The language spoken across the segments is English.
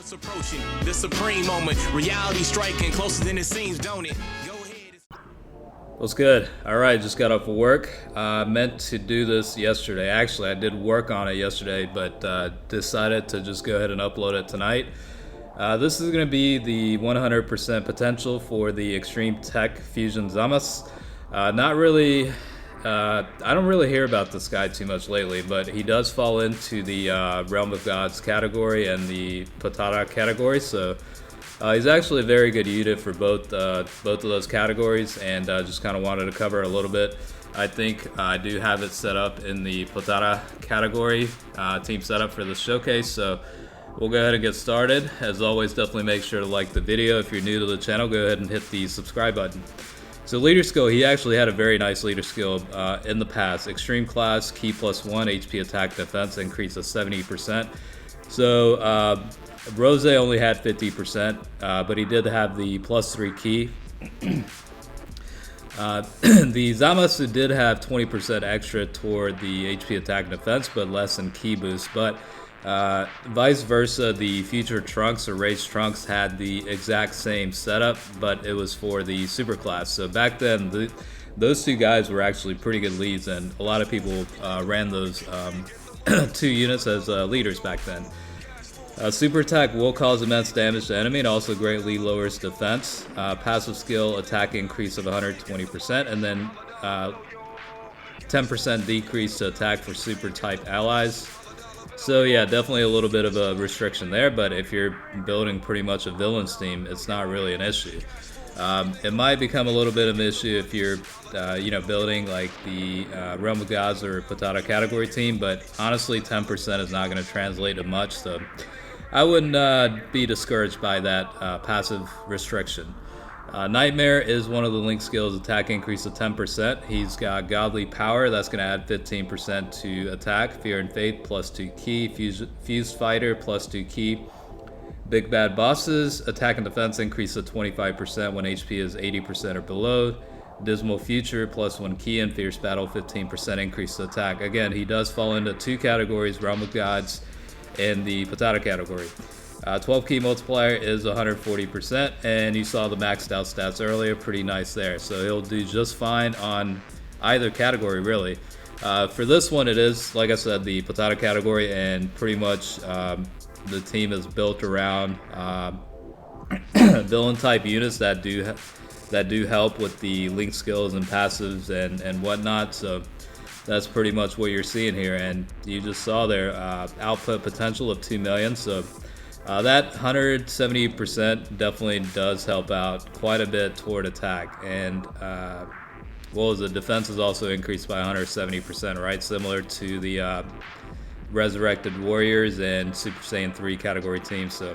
What's approaching the supreme moment? Reality striking closer than it seems, don't it? Go ahead. What's good? All right, just got off of work. Meant to do this yesterday. Actually, I did work on it yesterday, but decided to just go ahead and upload it tonight. This is going to be the 100% potential for the Extreme TEQ Fusion Zamasu. Not really. I don't really hear about this guy too much lately, but he does fall into the Realm of Gods category and the Potara category, so he's actually a very good unit for both of those categories, and just kind of wanted to cover a little bit. I think I do have it set up in the Potara category team setup for this showcase, so we'll go ahead and get started. As always, definitely make sure to like the video. If you're new to the channel, go ahead and hit the subscribe button. So leader skill, he actually had a very nice leader skill in the past. Extreme class, key +1, HP attack defense, increase of 70%. So Rose only had 50%, but he did have the +3 key. The Zamasu did have 20% extra toward the HP attack defense, but less in key boost. But vice versa, the future Trunks or Race Trunks had the exact same setup, but it was for the super class. So back then, those two guys were actually pretty good leads, and a lot of people ran those two units as leaders back then. Super attack will cause immense damage to enemy and also greatly lowers defense. Passive skill, attack increase of 120%, and then 10% decrease to attack for super type allies. So yeah, definitely a little bit of a restriction there, but if you're building pretty much a villains team, it's not really an issue. It might become a little bit of an issue if you're building like the Realm of Gods or Potara category team, but honestly 10% is not going to translate to much, so I wouldn't be discouraged by that passive restriction. Nightmare is one of the link skills, attack increase of 10%. He's got godly power, that's going to add 15% to attack. Fear and faith +2 key. Fused fighter +2 key. Big bad bosses, attack and defense increase of 25% when HP is 80% or below. Dismal future +1 key, and fierce battle 15% increase to attack. Again, he does fall into two categories, Realm of Gods and the Potara category. 12 key multiplier is 140%, and you saw the maxed out stats earlier, pretty nice there. So he'll do just fine on either category, really. For this one, it is, like I said, the Potara category, and pretty much the team is built around villain type units that do help with the link skills and passives and whatnot. So that's pretty much what you're seeing here, and you just saw their output potential of 2 million. So that 170% definitely does help out quite a bit toward attack, and the defense is also increased by 170%, right? Similar to the Resurrected Warriors and Super Saiyan 3 category teams. So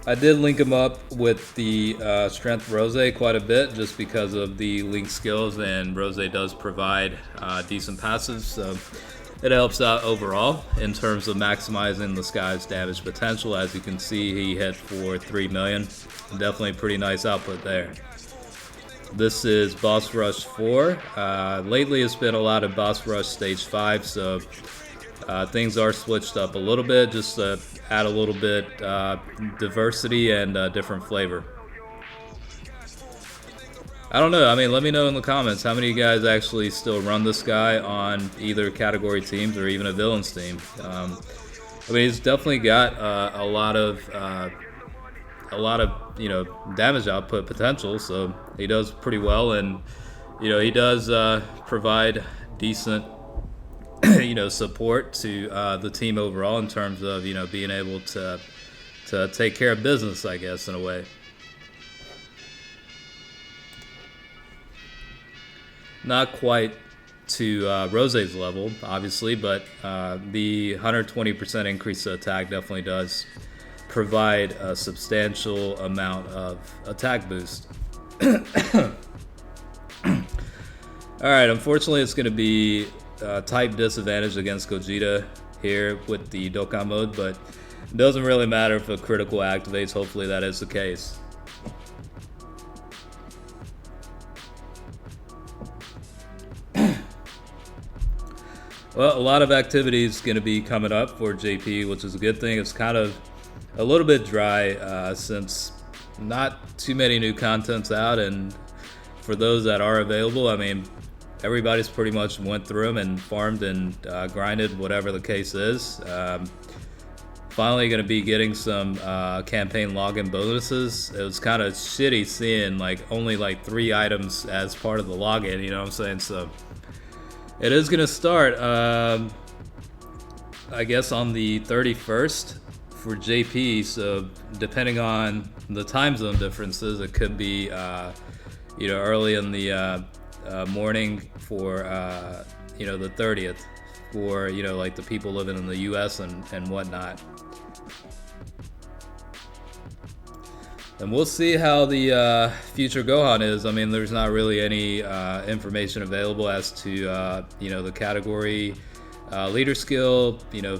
I did link him up with the Strength Rose quite a bit just because of the link skills, and Rose does provide decent passives, so it helps out overall in terms of maximizing this guy's damage potential. As you can see, he hit for 3 million. Definitely pretty nice output there. This is Boss Rush 4. Lately it's been a lot of Boss Rush Stage 5, so things are switched up a little bit just to add a little bit diversity and different flavor. I don't know. I mean, let me know in the comments how many of you guys actually still run this guy on either category teams or even a villains team. I mean, he's definitely got a lot of damage output potential, so he does pretty well, and he does provide decent support to the team overall in terms of being able to take care of business, I guess, in a way. Not quite to Rose's level, obviously, but the 120% increase to attack definitely does provide a substantial amount of attack boost. Alright, unfortunately it's going to be type disadvantage against Gogeta here with the Dokkan mode, but it doesn't really matter if a critical activates. Hopefully that is the case. Well, a lot of activities going to be coming up for JP, which is a good thing. It's kind of a little bit dry since not too many new contents out, and for those that are available, I mean, everybody's pretty much went through them and farmed and grinded, whatever the case is. Finally going to be getting some campaign login bonuses. It was kind of shitty seeing like only like 3 items as part of the login, you know what I'm saying? So it is going to start, I guess, on the 31st for JP. So depending on the time zone differences, it could be, you know, early in the morning for, you know, the 30th for, you know, like the people living in the US and whatnot. And we'll see how the future Gohan is. I mean, there's not really any information available as to, you know, the category leader skill, you know,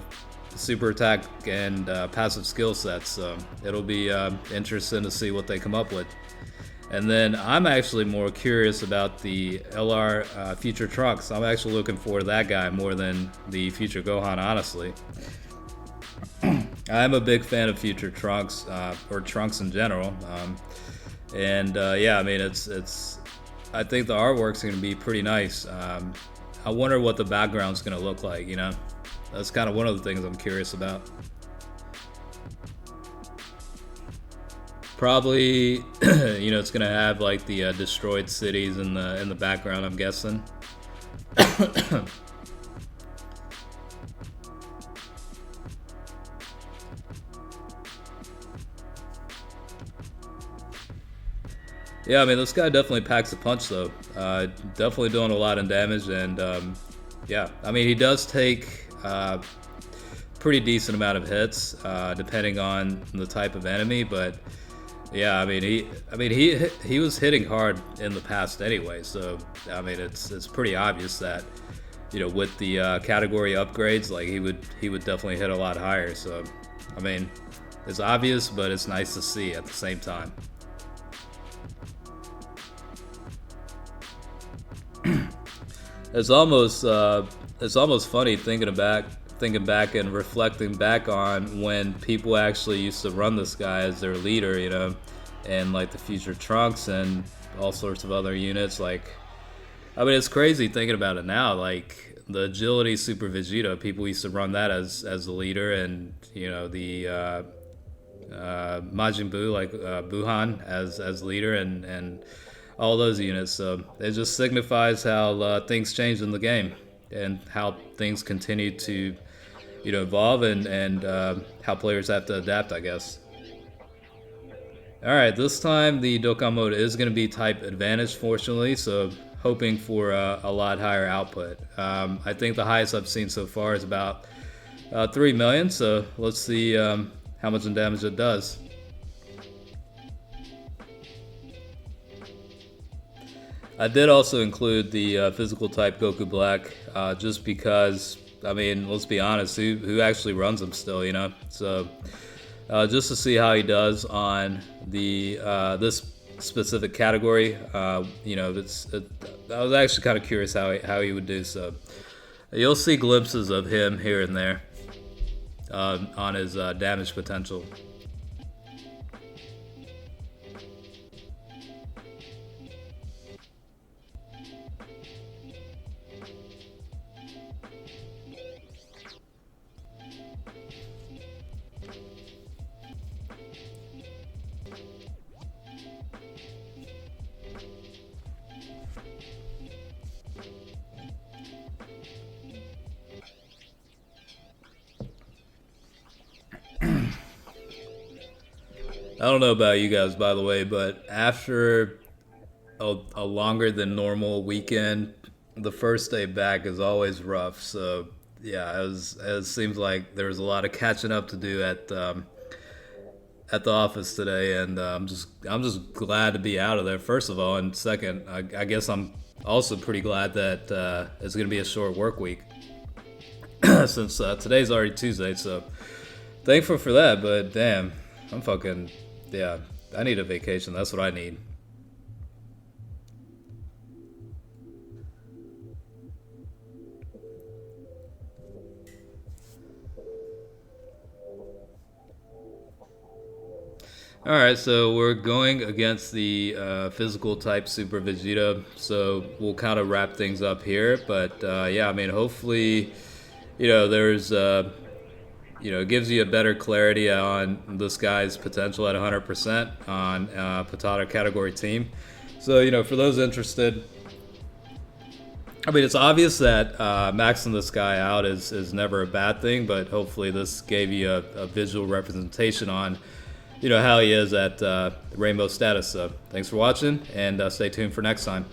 super attack and passive skill sets. So it'll be interesting to see what they come up with. And then I'm actually more curious about the LR Future Trunks. I'm actually looking for that guy more than the Future Gohan, honestly. I'm a big fan of Future Trunks, or Trunks in general. Yeah, I mean, it's. I think the artwork's going to be pretty nice. I wonder what the background's going to look like, you know? That's kind of one of the things I'm curious about. Probably, you know, it's gonna have like the destroyed cities in the background, I'm guessing. Yeah, I mean, this guy definitely packs a punch, though. Definitely doing a lot of damage, and yeah, I mean, he does take pretty decent amount of hits, depending on the type of enemy, but. Yeah, I mean he was hitting hard in the past anyway, so I mean it's pretty obvious that, you know, with the category upgrades, like he would definitely hit a lot higher. So I mean, it's obvious, but it's nice to see at the same time. It's almost funny thinking back and reflecting back on when people actually used to run this guy as their leader, you know, and like the Future Trunks and all sorts of other units. Like, I mean, it's crazy thinking about it now. Like the Agility Super Vegito, people used to run that as the leader, and you know the Majin Buu, like Buhan as leader, and all those units. So it just signifies how things change in the game and how things continue to, you know, evolve and how players have to adapt, I guess. Alright, this time the Dokkan mode is going to be type advantage, fortunately, so hoping for a lot higher output. I think the highest I've seen so far is about 3 million, so let's see how much damage it does. I did also include the physical type Goku Black, just because, I mean, let's be honest, who actually runs him still, you know? So just to see how he does on the this specific category, you know, I was actually kind of curious how he would do. So you'll see glimpses of him here and there on his damage potential. I don't know about you guys, by the way, but after a longer than normal weekend, the first day back is always rough. So yeah, it seems like there was a lot of catching up to do at the office today, and I'm just glad to be out of there. First of all, and second, I guess I'm also pretty glad that it's gonna be a short work week since today's already Tuesday. So thankful for that. But damn, I'm fucking. Yeah, I need a vacation. That's what I need. Alright, so we're going against the physical type Super Vegito, so we'll kind of wrap things up here. But yeah, I mean, hopefully, there's, it gives you a better clarity on this guy's potential at 100% on Potara category team. So, for those interested, I mean, it's obvious that maxing this guy out is never a bad thing, but hopefully this gave you a visual representation on how he is at Rainbow status. So thanks for watching, and stay tuned for next time.